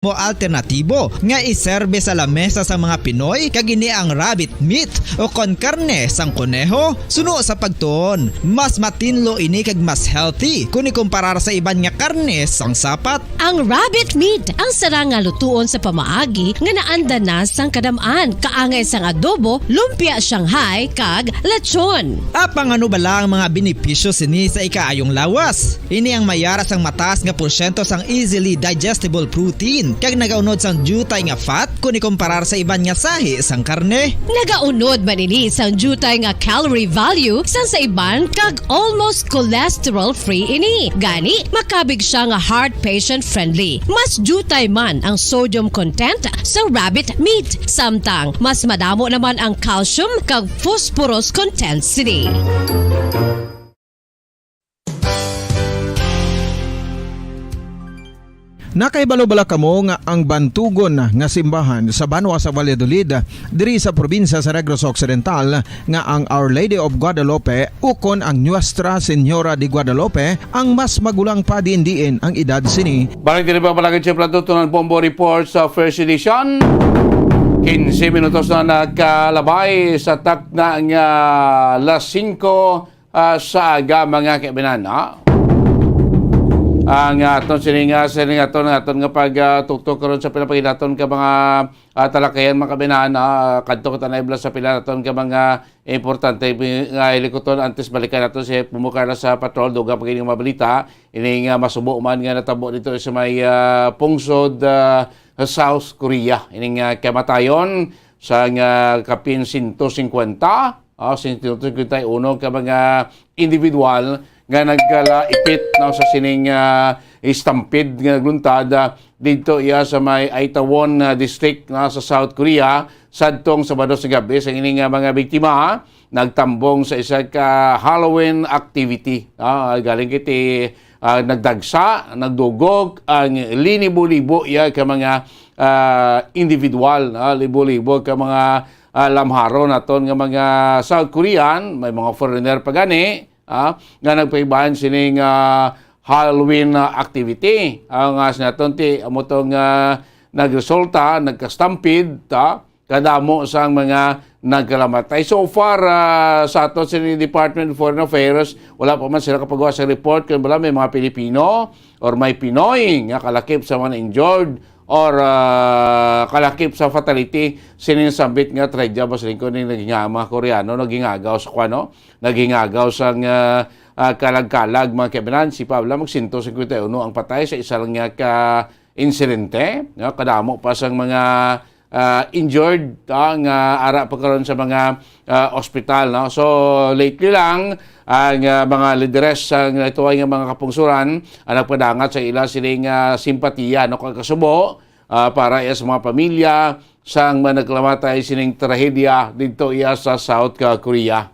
mo alternatibo nga iserbe sa lamesa sa mga Pinoy kagini ang rabbit meat o kon karne sang kuneho. Suno sa pagtuon, mas matinlo ini kag mas healthy kung ikumparar sa iban nga karne sang sapat. Ang rabbit meat ang sarang nga lutuon sa pamaagi nga naanda na sang kadamaan, kaangay sang adobo, lumpia Shanghai kag lechon. Apang ano bala ang mga benepisyo sini sa ikaayong lawas? Ini ang mayara sang mataas nga porsyento sang easily digestible protein kag nagaunod sang jutay nga fat kung ikumparar sa iban nga sahi sang karne. Nagaunod man ini sang jutay nga calorie value sang sa iban kag almost cholesterol free ini. Gani makabig siya nga heart patient friendly. Mas jutay man ang sodium content sa rabbit meat, samtang mas madamo naman ang calcium kag phosphorus content sini. Nakaibalo-bala kamo nga ang Bantugon nga simbahan sa Banwa sa Valladolid diri sa probinsya sa Negros Occidental nga ang Our Lady of Guadalupe ukon ang Nuestra Señora de Guadalupe ang mas magulang pa diin ang edad sini. Balik din ba palagi siya platutunan Bombo Report sa first edition. 15 minutos na nagkalabay sa takna nga las 5 sa aga mga kaibigan. Ang aton sining aton nga pagtuktok karon sa pinapakinaton ka mga talakayan mga kabinan kadto ka tanay sa pila naton ka mga importante nga hilikoton antes balikan naton si pumukar na sa patrol dugang pagini mabalita ini nga masubo man nga natabo dito sa may pungsod South Korea ini nga kamatayon sa nga kapin 150 151 ka mga individual nga nagkalaipit na sa sining stampede nga nagluntad dito iya sa may Itaewon district na sa South Korea sadtong Sabado sa gabi sa ining mga biktima nagtambong sa isa ka Halloween activity. Galing kiti nagdagsa, nagdugog ang linibo-libo iya ka mga individual, libo-libo ka mga lamharo naton nga mga South Korean, may mga foreigner pa gani nga nagpaibahan sining Halloween activity. Ang sinaton ti amotong nagresulta, nagka-stampede kadamo sang mga nagkalamatay. So far sa ato sa Department of Foreign Affairs, wala pa man sila kapagawa sa report kung wala may mga Pilipino or may Pinoy nga kalakip sa mga injured or kalakip sa fatality sinisambit nga tragedya ba sa lingkod ng naging mga Koreano nagingagaw sa kwano nagingagaw sa kalag-kalag mga kaibigan. Si Pablo mag-151 ang patay sa isa lang nga ka-insidente, kadamo pa sa mga injured nga ara pa karon sa mga ospital. So lately lang ang mga lideres sa ito ay mga kapungsuran ang nagpadangat sa ila sining simpatiya kagkasubo para sa mga pamilya sang managlamatay sining trahedya dito iya sa South Korea.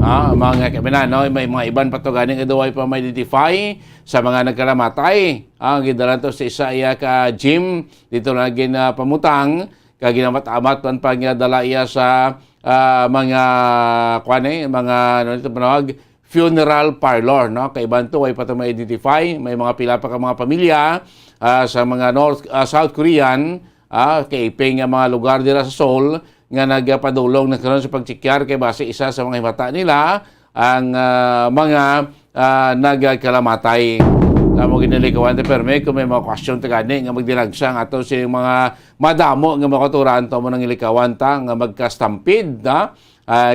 Mga kaibigan, may mga iban patuganing iduway pa ma-identify sa mga nagkalamatay. Gidalan to sa isa iya ka gym dito na pamutang kaginamat-amat man pagdala iya sa mga funeral parlor, kaiban to way pa to ma-identify. May mga pila pa ka mga pamilya sa mga South Korean kaiping nga mga lugar dira sa Seoul nga nagpadulong na karon sa pagtsikyar kay base isa sa mga himata nila ang mga nagkalamatay. Mo ginalikawan pero may kung may mga question ta gani nga magdinagsang ato sa mga madamo nga makaturan to mo nang ilikawan ta nga magka-stampede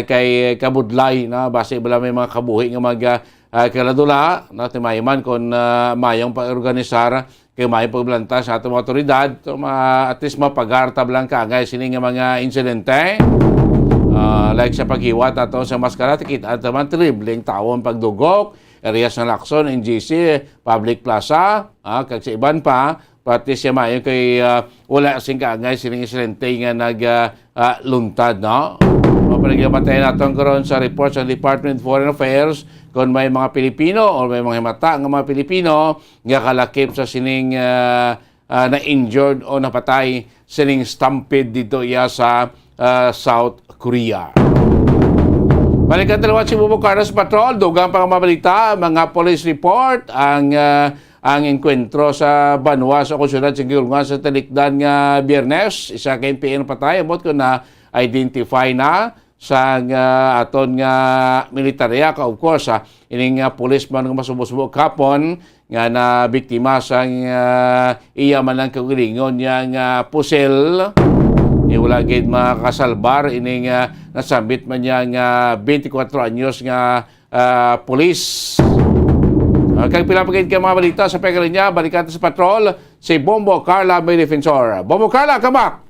kay kabudlay base bala may mga kabuhi nga kaladula timayman kon mayong pag-organisar kay may pagblanta sa atong otoridad at least mapagartab lang kaagay sining mga insidente like sa paghiwat ato sa maskara tikit at man tribling tawon pagdugok areas ng Lacson, NGC, Public Plaza kag sa iban pa pati siya mayo kay wala sing kaagay sining insidente nga nagluntad Pagpapatay natin karon sa report sa Department of Foreign Affairs kung may mga Pilipino o may mga himata ng mga Pilipino nga kalakip sa sining na-injured o napatay sining stampede dito iya sa South Korea. Balikan talawa si Bubo Carlos Patrol, dugang pang mabalita, mga police report, ang ang enkwentro sa Banwa sa konsyudad sa Gilungan sa talikdan nga Biyernes. Isa kay NPA patay amot ko na identify na sa aton nga militarya ka of course ining police man nga masubo-subo kapon nga na biktima sa iya man ang kaugalingon yang pusel wala gid makasalbar ining nasambit man yang 24 anyos nga police. Kag pila pa ka mga balita sa pagkalinya, balikan sa patrol, si Bombo Carla may defensor. Bombo Carla, come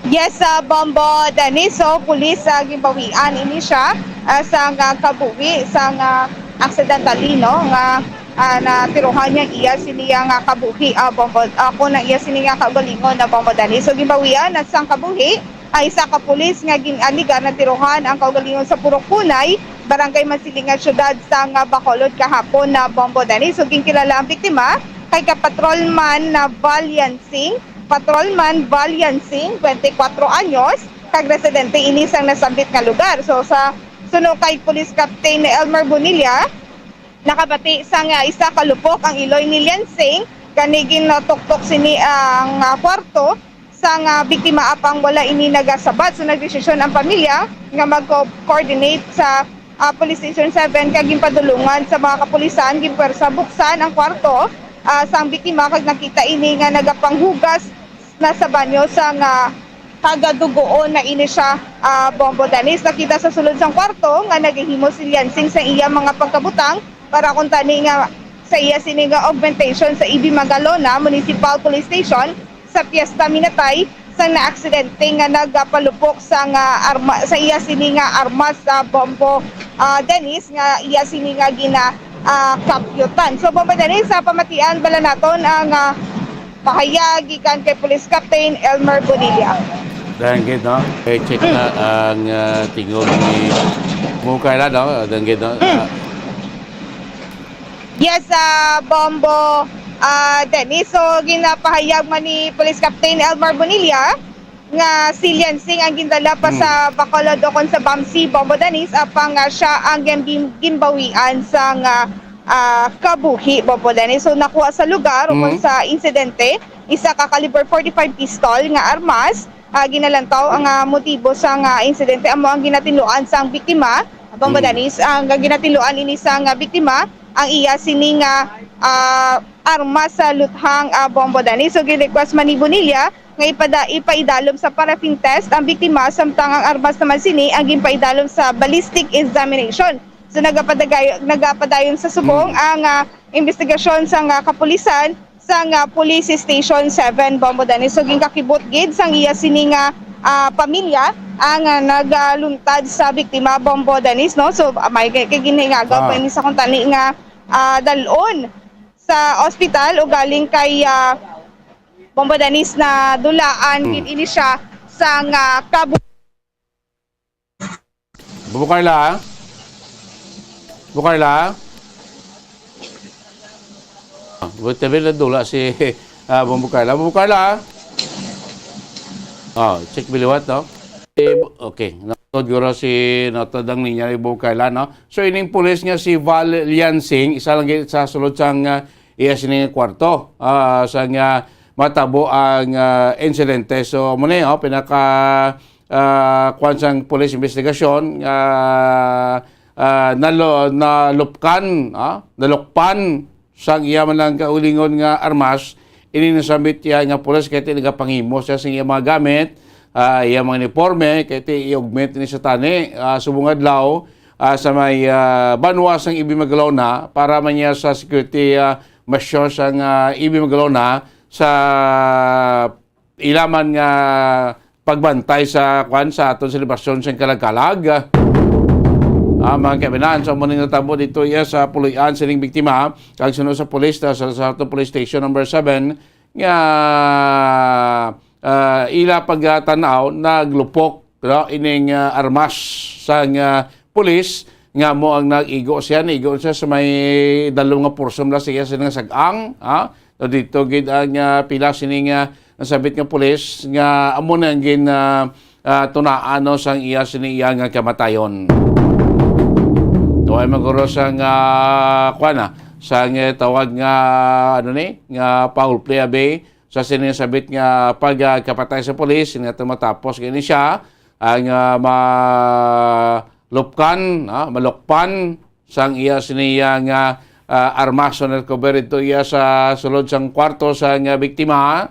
Yes, Bombo Daniso, pulis sa gimbawian ini siya sa kabuwi sa accidentally no nga natiruhan niya iya siniya nga kabuhi Bombo ako na iya siniya kaugalingon na Bombo Daniso gimbawian at sang kabuhi ay isa ka pulis nga ginaliga na tiruhan ang kaugalingon sa Purok Punay, Barangay Masilingan, syudad sa Bacolod kahapon na Bombo Daniso. So ginkilala ang biktima kay kapatrolman na Valiansing, Patrolman Valiansing, 24 anyos, kag residente ini sang nasambit nga lugar. So sa suno kay Police Captain Elmer Bonilla, nakabati sang isa ka lupok ang iloy ni Liansing, kanigin na tuktok sini ang kwarto sang biktima apang wala ini nagasabat. So nagdesisyon ang pamilya nga mag-coordinate sa Police Station 7 kag ginpadulungan sa mga kapulisan ginpersa buksan ang kwarto sang biktima kag nakita ini nga nagapanghugas na sa banyo sang kagadugoon na ini siya Bombo Danis. Nakita sa sulod sang kwarto nga naghihimo si Liansing sa iya mga pagkabutang para kung tani nga sa iya sini nga augmentation sa Ibi Magalona Municipal Police Station sa Fiesta Minatay sang na-aksidente nga nagpalupok sa iya sini nga armas sa Bombo Dennis nga iya sini nga gina kapyutan. So Bombo Dennis sa pamatian bala naton ang pahayag gikan kay Police Captain Elmer Bonilla. Dahil gid no, check na ang tingog ni Mukayla no, dahil gid no. Yes, Bombo Dennis, so ginapahayag man ni Police Captain Elmer Bonilla nga si Liansing ang gindala pa sa Bacolod o kon sa Bamsi, Bombo Dennis, apang siya ang gimbawian sa kabuhi, Bombo Dennis. So nakuha sa lugar o kon sa insidente, isa ka caliber 45 pistol nga armas, ginalantaw ang motibo sa insidente amo ang ginatinluan sa biktima, Bombo Dennis. Ang ginatinluan ini sa biktima ang iya sining armas sa luthang Bombo Dennis. So girequest man ni Bonilla nga ipaidalom sa paraffin test ang biktima samtang ang armas naman sini ang gipaidalom sa ballistic examination. So nagapadayon sa subong ang investigasyon sa kapulisan sa Police Station 7 Bombo Dennis. So gingkakibot gid sang iya sini pamilya ang nagaluntad sa biktima Bombo Dennis no. So may ginhingagaw pa ini sa kuntani nga dalon sa ospital o galing kay Bombo Dennis na dulaan ini siya sa Bukarla. Buti na dula si Bombo Carla. Bombo Carla. Check biliwat no. Okay, natod guro si natod ang niya ni Bombo Carla no. So ining pulis nga si Val Liansing, isa lang sa sulod sang iya sining kwarto sa nga matabo ang insidente. So muna pinaka kwansang police investigation nalukpan sang iya man lang kaulingon nga armas ini nasambit iya nga pulis kay nagapangimo siya sa iya mga gamit, iya mga uniforme kay i-augment ni sa tani subong adlaw sa may Banwa sang Ibi Magalona para man niya sa security measures sang Ibi Magalona sa ilaman nga pagbantay sa aton selebrasyon sa kalagkalag. Mga kabinan, so muning natabo dito sa puloy-an sining biktima kag sunod sa police sa aton police station number 7 nga ila pagtanaw naglupok ining armas sa police nga mo ang nag-igo siya sa may dalawang nga porsom la siya sining sag-ang so dito gid ang pila sining nasabit nga police nga amo na gin tunaan no sang iya sining iya nga kamatayon. So ay maguro sang sa nga tawag nga ano ni nga foul play abe sa sinasabit nga pagkapatay sa pulis nga matapos gani siya ang malukpan sang iya siniya nga armason at cover ito iya sa sulod sang kwarto sa nga biktima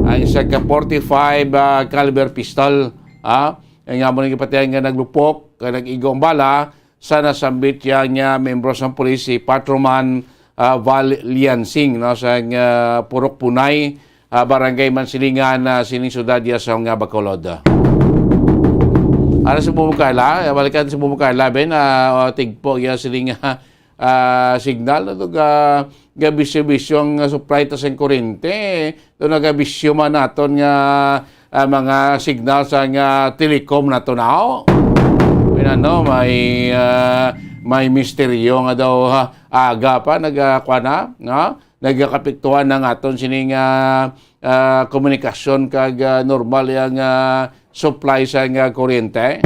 ang isa ka 45 caliber pistol nga mo nagipatayan nga naglupok nga nag-igong bala sa nasambit yan nga membro sa pulis si Patrolman Val Liansing no sa Purok Punay barangay Mansilingan sining syudad ya sa nga Bacolod. Ara sa Bumukarla, balikan sa Bumukarla ben tigpo ya sining signal no ga bisyo ang supply ta sa kuryente do nagabisyo man naton nga mga signal sa nga telecom nato now. Ano may misteryo nga daw aga pa nagakwana no nagakapektuhan ng aton sining komunikasyon kag normal yang supply sa nga kuryente.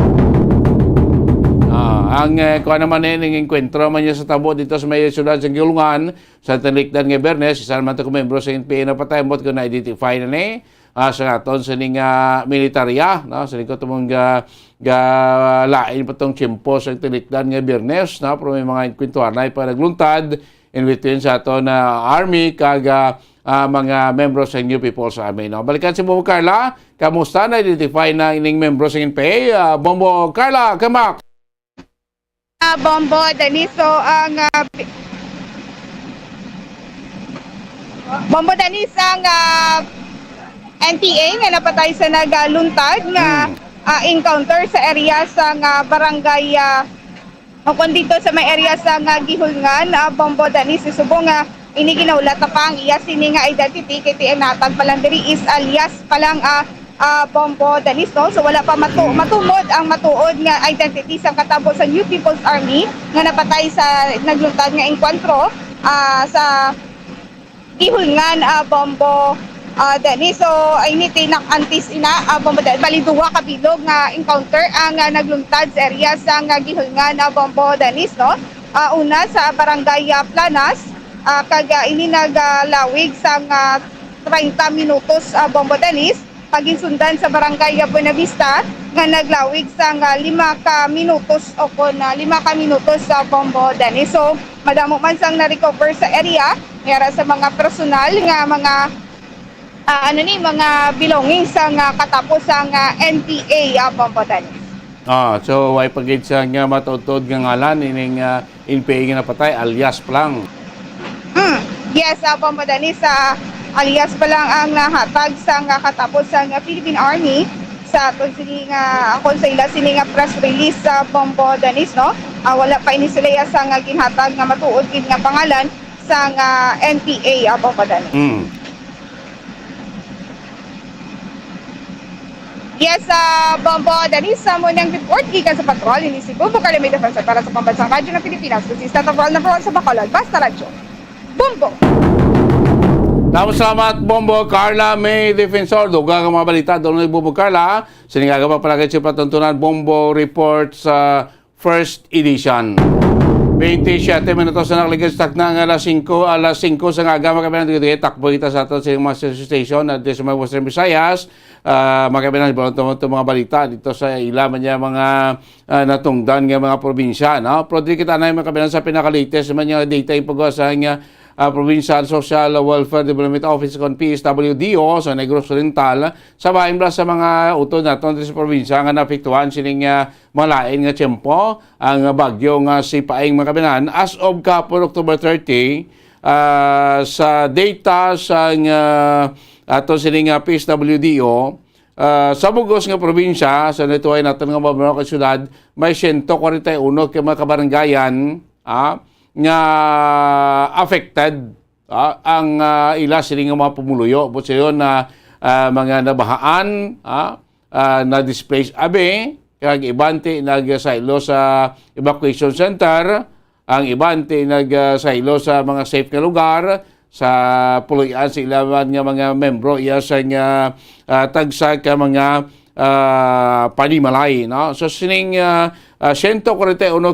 Ang kuha naman ning enkwentro man niya sa tabo dito sa may syudad sa Gilungan sa Talikdan nga Bernes isa naman to membro sa NPA na patay mo ko na identify na ni sa aton sining militarya no sa likod mong lain pa tong tiyempo sa Talikdan nga Bernes no pero may mga kwentuhan na pa nagluntad in between sa aton army kag mga membro sa New People's Army. No? Balikan si Bombo Carla, kamusta na identify na ining membro sa NPA? Bombo Carla, kamak! Bombo Daniso ang Bombo Danis ang NPA nga napatay sa nagaluntad nga encounter sa area sa barangay o kung dito sa may area sa Gihulngan. Bombo Danis subong nga ini ginaulat na pa ang iya sini nga identity kiti natag palang diri is alias palang Bombo Danis no. So wala pa matumod ang matuod nga identity sa katabo sa New People's Army nga napatay sa nagluntad nga enkwentro sa Gihulngan. Bombo Danis so ay ni tinak antis ina Bombo Danis bali duwa ka bilog nga encounter ang nagluntad sa area sa Gihulngan. Bombo Danis no. Una sa barangay Planas kag ini naglawig sa 30 minutos. Bombo Danis paginsundan sa barangay Buenavista nga naglawig sa 5 ka minutos o kon 5 ka minutos sa Bombo Danis. So madamo man sang na-recover sa area ngara sa mga personal nga mga mga belongings sa katapos sa NPA. Bombo Danis. So way pagid sa nga matutod nga ngalan ining NPA nga napatay alias lang. Yes, Bombo Danis alias pa lang ang nahatag sa katapos sa Philippine Army sa aton sini nga akon sa ila sini nga press release sa Bombo Danis no. Wala pa ini sila sa ginhatag nga matuod gid nga pangalan sa NPA. Bombo Danis. Yes, Bombo Danis mo nang report gikan sa patrol ini si Bombo Carla may defensa para sa pambansang radyo ng Pilipinas. This is Patrol number 1 sa Bacolod, Basta Radyo. Bombo! Salamat Bombo Carla, may defensor. Duga ka mga balita doon ni Bombo Carla. Sinigaga pa palagi siya patuntunan Bombo Report sa first edition. 27 minutos na nakaligas tak na ang alas 5 sa nga agama kami ng takbo kita sa ato sa mga station at sa mga Western Visayas. Makabilang mga balita dito sa ilaman niya mga natungdan ng mga probinsya. No? Pero di kita na yung makabilang sa pinakalites naman yung data yung pag-asa ng Provincial Social Welfare Development Office kon PSWDO sa Negros Oriental sa bahin sa mga utod naton sa probinsya nga naapektuhan sining malain nga tiyempo ang bagyo nga si Paeng Makabinan as of kapon October 30 sa data sa ato sining PSWDO sa bugos nga probinsya sa natuay natin nga mga syudad may 141 ka mga kabaranggayan nga affected ang ila sining mga pumuluyo but sayon na mga nabahaan na displaced abe kag ibante nagsailo sa evacuation center ang ibante nagsailo sa mga safe nga lugar sa puloy-an sa ilaman nga mga membro iya sa nga tagsa ka mga panimalay no so sining 141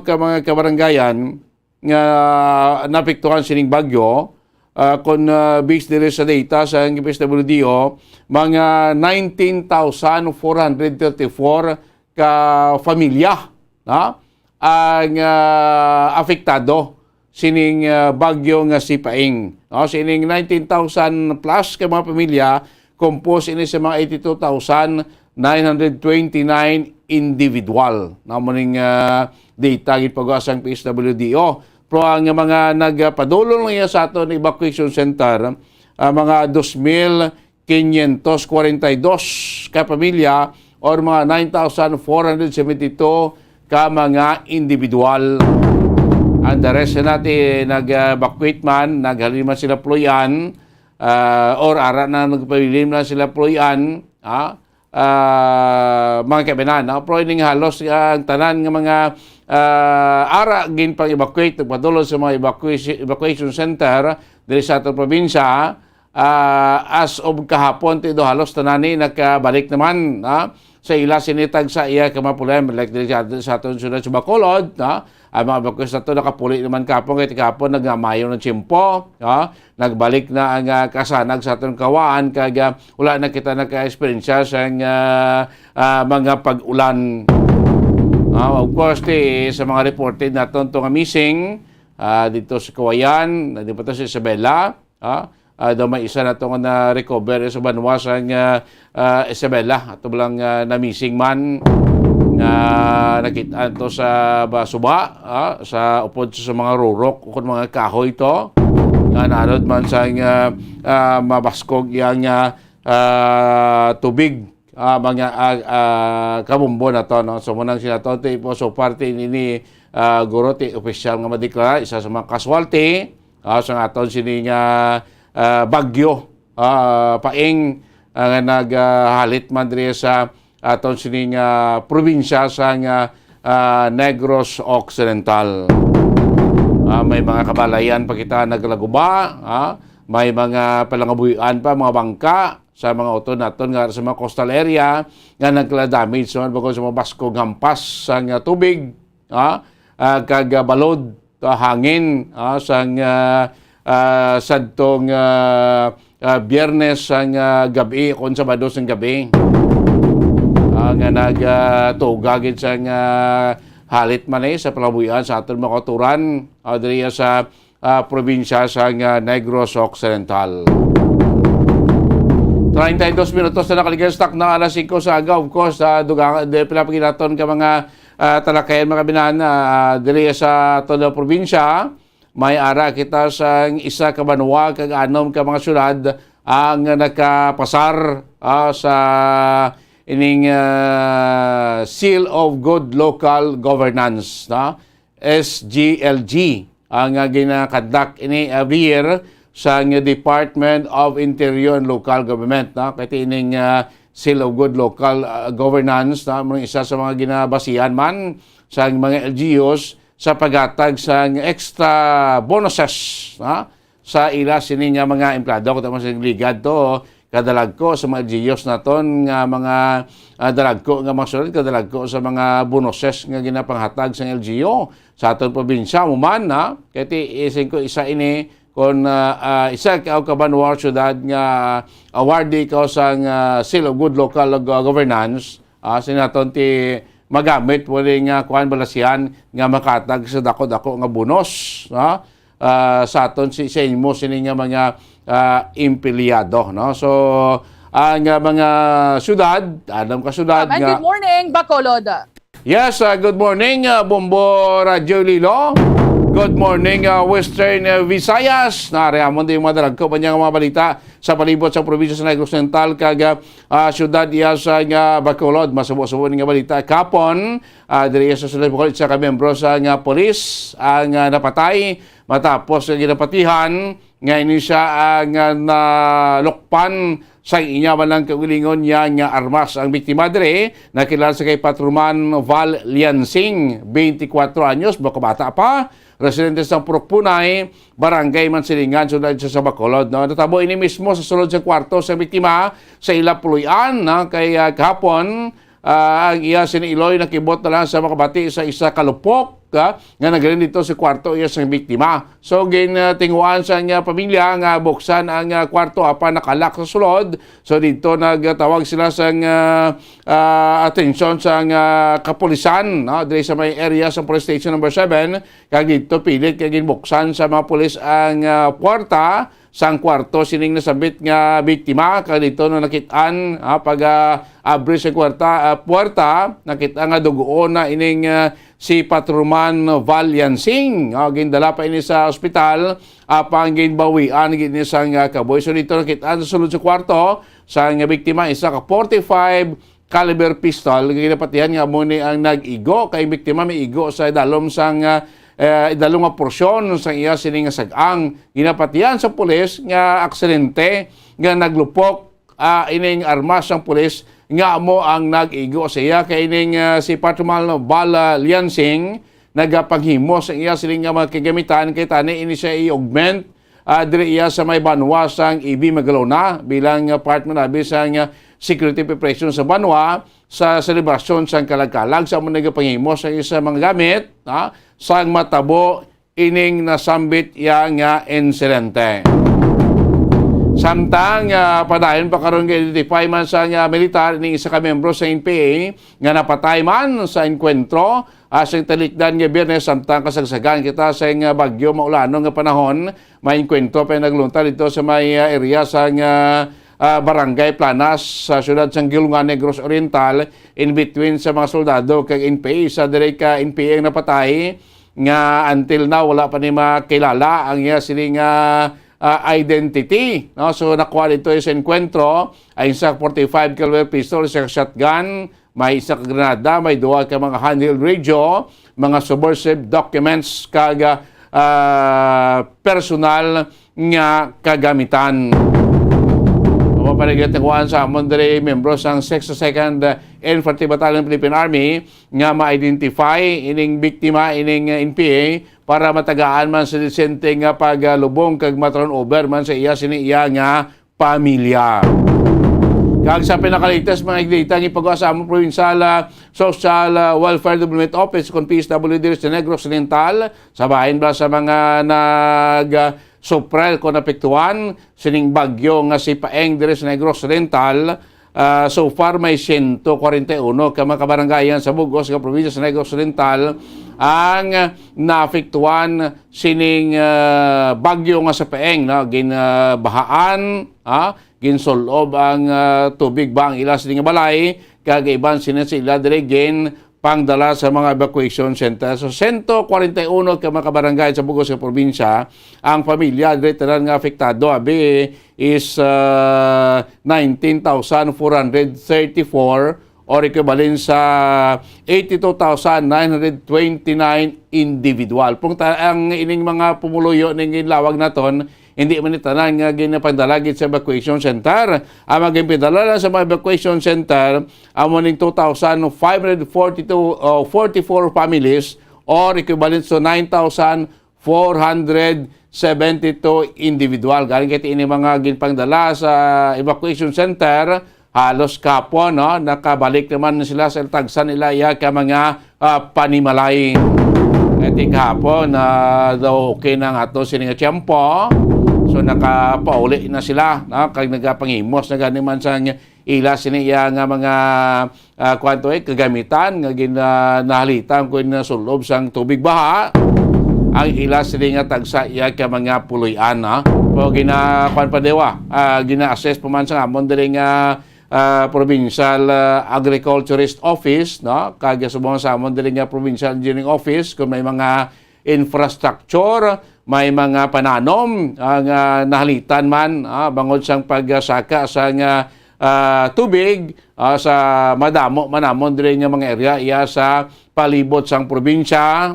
ka mga kabaranggayan nga napektuhan sining bagyo, kung based dire sa data sa PSWDO, mga 19,434 ka pamilya ang apektado sining bagyo nga si Paing. Sining 19,000 plus ka mga pamilya, compose ini sa mga 82,929 individual. Namuning data gipag-asang PSWDO. Pero ang mga nagpadulong niya sa aton evacuation center, mga 2,542 ka pamilya or mga 9,472 ka mga individual. Ang the rest natin nag-evacuate man, naghalin man sila ployan, or ara na nagpabilim na sila ployan, mga kabinan. Pero ining halos ang tanan ng mga ara gin pang evacuate padulong sa mga evacuation center diri sa atong probinsya, as of kahapon tido halos tanani nakabalik naman sa ila sinitag sa iya kamapulan like diri sa atong syudad sa Bacolod. Ang mga evacuation na ito nakapuli naman kapon kaya kahapon nagamayo ng tiyempo, nagbalik na ang kasanag sa atong kawaan kaya wala na kita naka-experience sa mga pag-ulan. Of course, sa mga reported natin itong missing dito sa Kawayan, dito pa sa Isabela, daw may isa na itong na-recover sa Banwa sa Isabela, ito lang na-missing man na nakita ito sa Basuba, sa upod sa mga rurok o mga kahoy ito, nanod man sa mabaskog yung tubig, mga kabumbo na to, no? So munang sila to po so parte ni guro ti official nga madeklara isa sa mga casualty sa aton sini nga bagyo Paing nga naghalit man diri sa aton sini nga probinsya sa Negros Occidental. May mga kabalayan pa kita naglaguba, may mga palangabuyan pa, mga bangka sa mga auto naton nga sa mga coastal area nga nagla-damage so bago sa mga baskog hampas sa tubig, kag balod hangin sa sadtong Biyernes sang gabi kon Sabado sang gabi nga nagtugagid sa halit man sa palabuyan sa aton mga kauturan diri sa probinsya sa Negros Occidental. 32 minutos na nakaligay stock na alas 5 sa aga. Of course, pinapaginaton ka mga talakayan mga binan diri sa toda probinsya. May ara kita sa isa ka banwa kag anom ka mga syudad ang nakapasar sa ining Seal of Good Local Governance, SGLG ang ginakadak ini every year sa Department of Interior and Local Government, kaya ining Seal of Good Local Governance isa sa mga ginabasihan man sa mga LGUs sa paghatag sa extra bonuses sa ila sini nga mga empleyado kung tama sa ligad to kadalag ko sa mga LGUs naton nga mga dalag ko nga mga sunod kadalag ko sa mga bonuses nga ginapanghatag sa LGU sa aton probinsya mo man kaya isin ko isa ini kung isa ka kabanwar syudad nga awardee ka sa Seal of Good Local Governance, sinaton ti magamit wali nga kuan balasihan nga makatag sa dako-dako nga bonus sa aton sa inyo sini nga mga empleyado, no? So ang mga syudad, alam ka syudad nga. Good morning, Bacolod. Yes, good morning, Bombo Radio Lilo. Good morning, Western Visayas. Narihamon din yung mga dalag ko pa niya mga balita sa palibot sa probinsya sa Negros Occidental kag syudad iya sa Bacolod. Masubo-subo nga balita kapon diri sa syudad Bacolod sa kamembro sa polis ang napatay matapos ginapatihan nga ini siya ang nalukpan sa inya malang kaulingon niya nga armas ang biktima diri nakilala sa kay Patrolman Val Liansing, 24 anyos, bata pa, residente sa Purokpunay, Barangay Mansilingan, syudad sa Bacolod. Natabo ini mismo sa sulod sa kwarto sa biktima sa ila puluyan kay kahapon ang iya siniiloy nakibot na lang sa makabati sa isa kalupok nga nagaling dito sa kwarto iya sa biktima. So gintinguan sa nga pamilya nga buksan ang kwarto apan nakalak sa sulod. So dito nagtawag sila sa atensyon sa kapulisan, no, diri sa may area sa police station number 7 kag dito pilit kag ginbuksan sa mga pulis ang puwerta sang kwarto sining nasabit nga biktima. Kag dito na nakitaan pag abri sa puwerta nakita nga dugoon na ining si Patrolman Valyansing. Gindala pa ini sa ospital apang ginbawian gini sang kaboy. So dito nakitaan sa sulod sa kwarto sang biktima isa ka 45 caliber pistol. Ginapatihan nga mo ni ang nag-igo kay biktima may igo sa dalom sang idalong nga porsyon sa iya sining nga sag-ang. Ginapatihan sa pulis nga aksidente nga naglupok ining armas sang pulis nga mo ang nag-igo sa iya kay ining si Patrolman Valyansing nagapanghimo sa iya sining nga mga kagamitan kay tani ini siya i-augment diri iya sa may Banwa sang EB Magalona bilang part man abi sang security preparation sa Banwa sa selebrasyon sang kalagkalag sa mga nagapanghimo sa isa mga gamit sang matabo ining nasambit iya nga insidente. Samtang padayon pa karon ga-identify man sa militar ning isa ka membro sa NPA nga napatay man sa enkwentro sa talikdan nga Biyernes samtang kasagsagan kita sa bagyo maulano nga panahon. May enkwentro pa naglunta dito sa may area sa Barangay Planas sa siyudad sang Gilungan, Negros Oriental in between sa mga soldado kag NPA. Sa dire ka NPA ang napatay nga until now wala pa ni makilala ang iya sining identity, no? So nakuha dito sa enkwentro ay isa 45 caliber pistol, isa shotgun, may isa granada, may duwa ka mga handheld radio, mga subversive documents kag personal nga kagamitan. Mapanagat na kuhaan sa amon dere membro sang 6th 2nd Infantry Battalion Philippine Army nga ma-identify ining biktima ining NPA para matagaan man sa disente nga paglubong kag matron over man sa iya sini iya nga pamilya. Kag sa pinakaligtas mga igdita ng ipagawa sa among Provincial Social Welfare Development Office kung PSWD sa Negros Oriental sa bahin ba sa mga Suprel kung napektuan sining bagyo nga si Paeng dire sa Negros Oriental. So far may 141 ka mga kabarangayan sa Bugos nga probinsya sa Negros Oriental ang naapektuhan sining bagyo nga sa Paeng, no? Ginabahaan, ginsolob ang tubig ba ang ila sining balay kag iban sila dire pangdala sa mga evacuation center. So 141 ka mga kabarangay sa Bugos nga probinsya ang pamilya dire tanan nga apektado abi is 19,434 or equivalent sa 82,929 individual. Kung ang ining mga pumuluyo ning lawag naton hindi man tanan nga ginapandalagit sa evacuation center. Ang magipindala sa mga evacuation center amo ning 2,544 families or equivalent to 9,472 individual. Galing kay ini mga ginpangdala sa evacuation center halos kapon, no? Nakabalik naman sila sa tagsan nila iya ka mga panimalay. Iti kahapon daw okay na nga ito sininga tiyempo. So nakapauli na sila, no? Kag nagapangimos na gani man sa ila siniya nga mga kagamitan nga ginahalitan kun sulob sang tubig baha. Ang ila sini nga tagsa iya ka mga puluyan, no? So gina-assess pa man sa amon diri nga Provincial Agriculturist Office, no? Kag subong sa amon diri nga Provincial Engineering Office kung may mga infrastructure, may mga pananom ang nahalitan man bangod sang pagsaka sa tubig sa manamon diri nga mga area iya sa palibot sang probinsya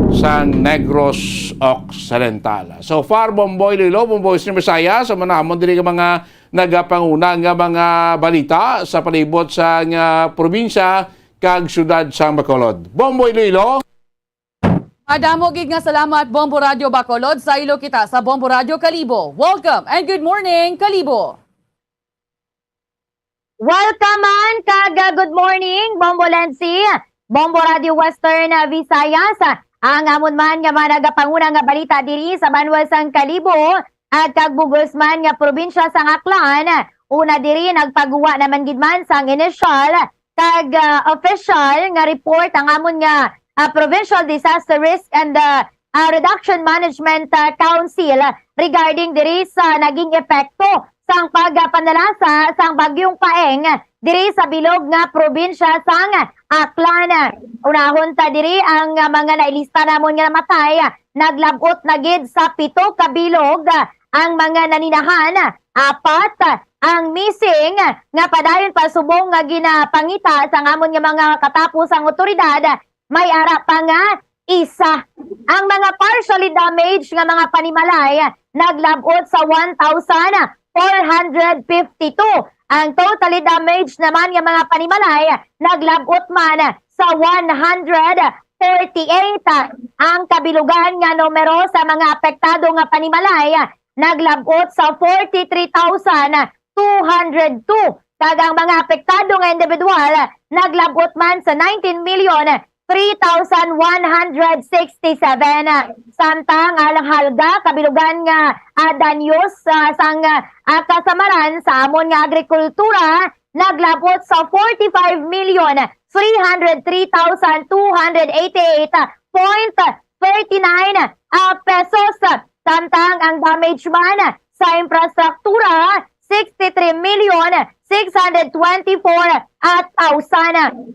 sang Negros Occidental. So far, Bomboy Lilo, Bomboy Stream Bisaya, sa manamon diri nga mga nagapanguna nga mga balita sa palibot sa probinsya kag syudad sang Bacolod. Bomboy Lilo. Adamo gid nga salamat Bombo Radio Bacolod sa ilo kita sa Bombo Radio Kalibo. Welcome and good morning, Kalibo. Welcome man kag good morning Bombo Lancy. Bombo Radio Western Visayas. Ang amon man nga managapanguna nga balita diri sa Banwasang Kalibo at kagbugos man nga probinsya sa Aklan. Una diri nagpagawa naman gid man sang initial kag official nga report ang amon nga Provincial Disaster Risk and Reduction Management Council regarding diri sa naging epekto sang pagpanalasa sang bagyong Paeng diri sa bilog nga probinsya sang Aklan. Unahon ta diri ang mga nailista namon nga namatay, naglabot na gid sa 7 ka bilog ang mga naninahan, 4 ang missing nga padayon pa subong nga ginapangita sa amon nga mga katapusang otoridad, may ara pa nga isa. Ang mga partially damaged nga mga panimalay naglabot sa 1,452. Ang totally damaged naman nga mga panimalay naglabot man sa 148. Ang kabilugan nga numero sa mga apektado nga panimalay naglabot sa 43,202. Kagang mga apektado nga individual naglabot man sa 19,3,167. Samtang alang halga kabilugan nga danyos sang kasamaran sa amon nga agrikultura naglabot sa 45,303,288.39 pesos. Samtang ang damage man sa infrastruktura 63,624,000.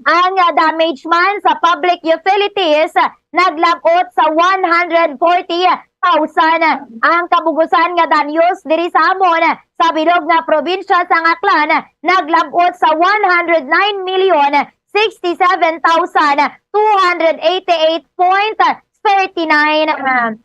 Ang damage man sa public utilities naglabot sa 140,000. Ang kabugusan nga danyos diri sa amon sa bilog nga probinsya sa Aklan naglabot sa 109,067,288.39.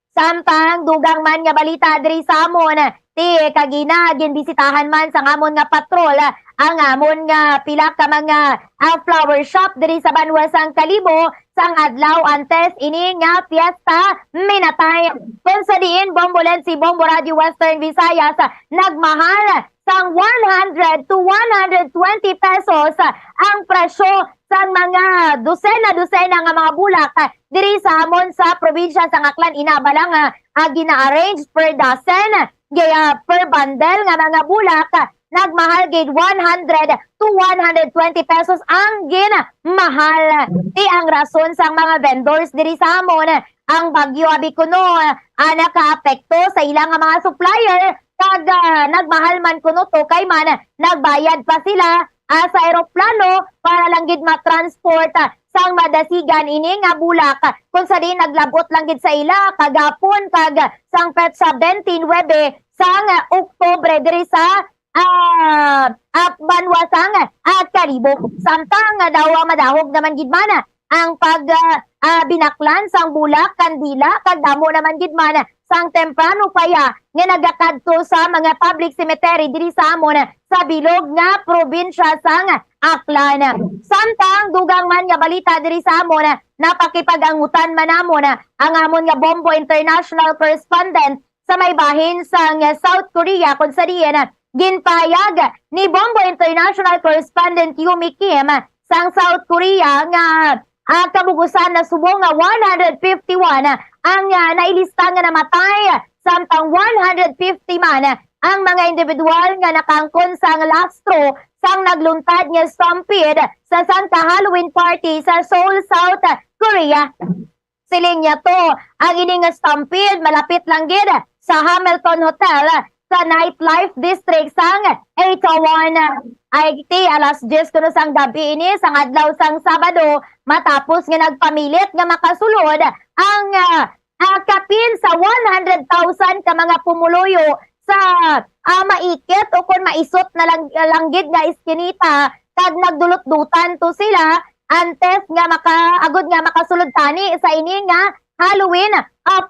Samtang dugang man nga balita diri sa amon, ti kagina ginbisitahan man sa amon nga patrol ang amon nga pila ka mga flower shop diri sa Banwasang Kalibo sang adlaw antes ini nga fiesta minatay. Kung sa diin bombolen si Bombo Radio Western Visayas nagmahal sang 100 to 120 pesos ang presyo sa mga dosena nga mga bulak diri sa amon sa probinsya sa Aklan. Inabalang gina-arrange per dozen gaya per bundle nga mga bulak nagmahal gid 100 to 120 pesos ang ginamahal. Di ang rason sang mga vendors diri sa amon ang bagyo abi kuno nakaapekto sa ilang mga supplier kag nagmahal man kuno to kay man nagbayad pa sila sa eroplano para lang gid ma-transport sang madasigan ini nga bulak. Kung sa di naglabot lang gid sa ila kagapon kag sang petsa 29 sang Oktubre diri sa Banwasang Kalibo. Samtang daw madahog naman gid man ang binaklan sang bulak kandila kag damo naman gid man sang temprano paya nga nagakadto sa mga public cemetery diri sa amon sa bilog nga probinsya sang Aklan. Samtang dugang man nga balita diri sa amon napakipag-angutan man namon ang amon nga Bombo International Correspondent sa may bahin sang South Korea kung sa diyan ginpayag ni Bombo International Correspondent Yumi Kim sang South Korea nga kabugusan na subong nga 151 ang nailista nga namatay, samtang 150 man ang mga individual nga nakangkon sang last straw sang nagluntad nga stampede sa Santa Halloween party sa Seoul, South Korea. Siling niya to, ang ining stampede malapit lang gid sa Hamilton Hotel sa Nightlife District sang Itaewon. Ay iti alas 10 kuno sang gabi ini sang adlaw sang Sabado matapos nga nagpamilit nga makasulod ang kapin sa 100,000 ka mga pumuluyo sa maikit o kung maisot na langgid nga iskinita kag nagdulot-dutan to sila antes nga makaagod nga makasulod tani sa ini nga Halloween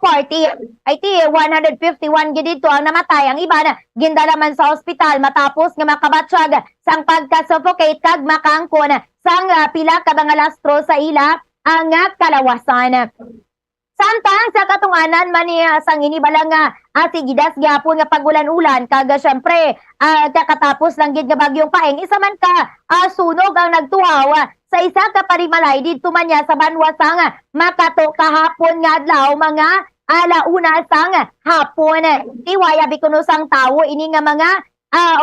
party. IT 151 gid dito ang namatay, ang iba na gindala man sa ospital matapos nga makabatsyag sang pagka-suffocate kag makangkon sang pila ka mga lastro sa ila ang kalawasan. Samtang sa katunganan man niya sang inibalang nga sigidas gyapon nga pagulan-ulan kag syempre kakatapos lang gid nga bagyong Paeng isa man ka sunog ang nagtuhaw sa isa ka parimalay dito man niya sa banwasang Makato kahapon nga adlaw mga alauna sang hapon. Iwaya bikuno sang tawo ini nga mga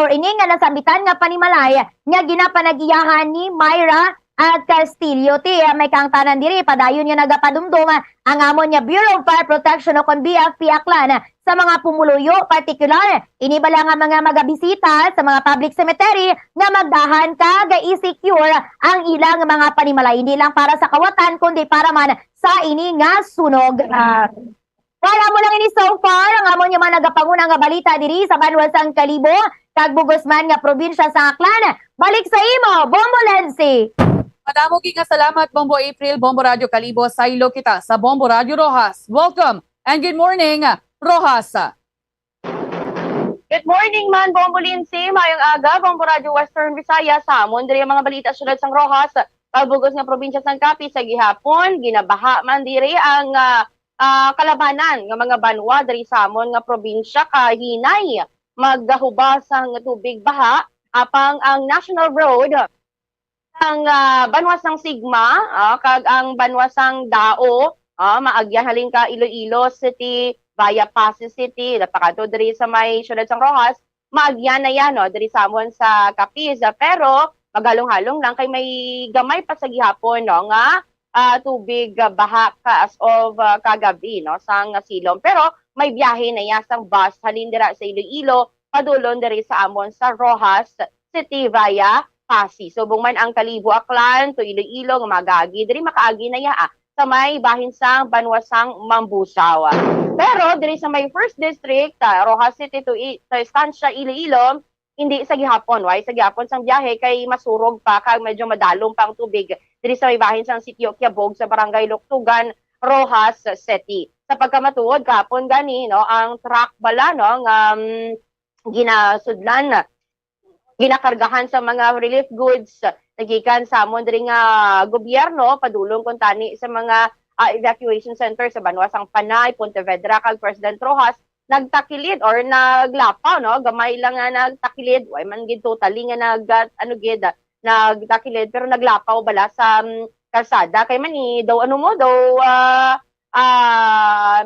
or ini nga nasambitan nga panimalay nga ginapanagiyahan ni Myra at Castillo. May kang tanan diri padayon nga nagapadumdum ang amon nga Bureau of Fire Protection o kon BFP Aklan sa mga pumuluyo, particular inibala nga mga magabisita sa mga public cemetery nga magdahan ka i-secure ang ilang mga panimalay hindi lang para sa kawatan kundi para man sa ini nga sunog. Wala mo lang ini so far ang amon nga mga nagapanguna nga balita diri sa Banwasang Kalibo kag Bugosman nga probinsya sa Aklan. Balik sa imo, Bombo Lensi. Madamo nga salamat, Bombo April, Bombo Radio Kalibo, sa ilo kita sa Bombo Radio Rojas. Welcome and good morning, Rojas. Good morning man, Bombo Lindsay. Mayong aga, Bombo Radio Western Visayas. Hamon, diri ang mga balita sunod sang Rojas. Pagbugos nga probinsya sang Capiz sa gihapon, ginabaha man diri ang kalabanan ng mga banwa diri sa amon nga probinsya kahinay maghubas ang tubig baha apang ang National Road ang banwasang Sigma kag ang banwasang Dao maagyan halin ka Iloilo City via Pasig City napakato diri sa may syudad sang Rojas maagyan na yan diri sa amon sa Capiz pero magalong-halong lang kay may gamay pa sa gihapon nga tubig baha as of kagabi sang silom pero may biyahe na yasang bus halin dira sa Iloilo padulon diri sa amon sa Rojas City via Pasig. Subong man ang Kalibo Aklan to Iloilo nga magagi diri makaagi na ya sa may bahin sang Banwasang Mambusaw. Pero diri sa may first district Rojas City to Estancia Iloilo hindi sa gihapon, sa gihapon sang biyahe kay masurog pa kag medyo madalom pang tubig diri sa may bahin sang sitio Quiabog sa barangay Luktugan, Rojas City. Sa pagkamatuod kahapon gani ang truck bala nga ginasudlan ginakargahan sa mga relief goods nagikan sa amon diri nga gobyerno padulong kun tani sa mga evacuation center sa Banwasang Panay, Pontevedra kag President Rojas nagtakilid or naglapaw gamay lang nga nagtakilid way man gid totally nga nagtakilid pero naglapaw bala sa kalsada kay man daw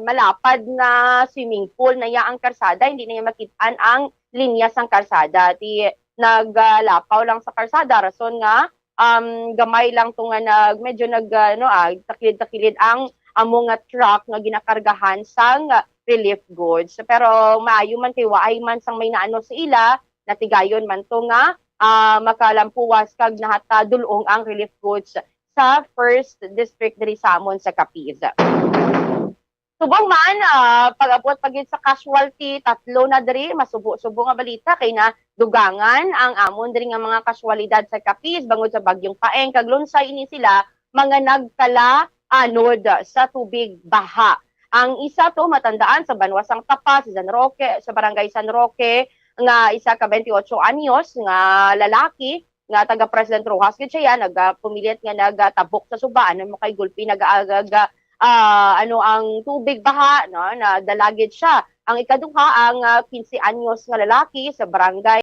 malapad na swimming pool na ang kalsada hindi na makitaan ang linya sang kalsada naglapaw lang sa kalsada rason nga gamay lang to nga medyo takilid-takilid ang among nga truck nga ginakargahan sang relief goods. Pero maayo man kay waay man sang may naano sa ila, natigayon man to nga makalampuwas kag nahatadulong ang relief goods sa first district diri sa amon sa Capiz. Subong man pag-abot pagid sa casualty, tatlo na diri masubo-subo nga balita kay na dugangan ang amon diri nga mga kasualidad sa Capiz bangod sa bagyong Paeng kag lunsay ini sila mga nagkala anod sa tubig baha. Ang isa to matandaan sa Banwasang Tapa sa San Roque, sa barangay San Roque nga isa ka 28 anyos nga lalaki nga taga President Rojas gid siya nagpumilit nga nagatabok sa subaan mo kay gulpi nagaagaga ang tubig baha na dalagid siya. Ang ikaduha ang 15 anyos nga lalaki sa barangay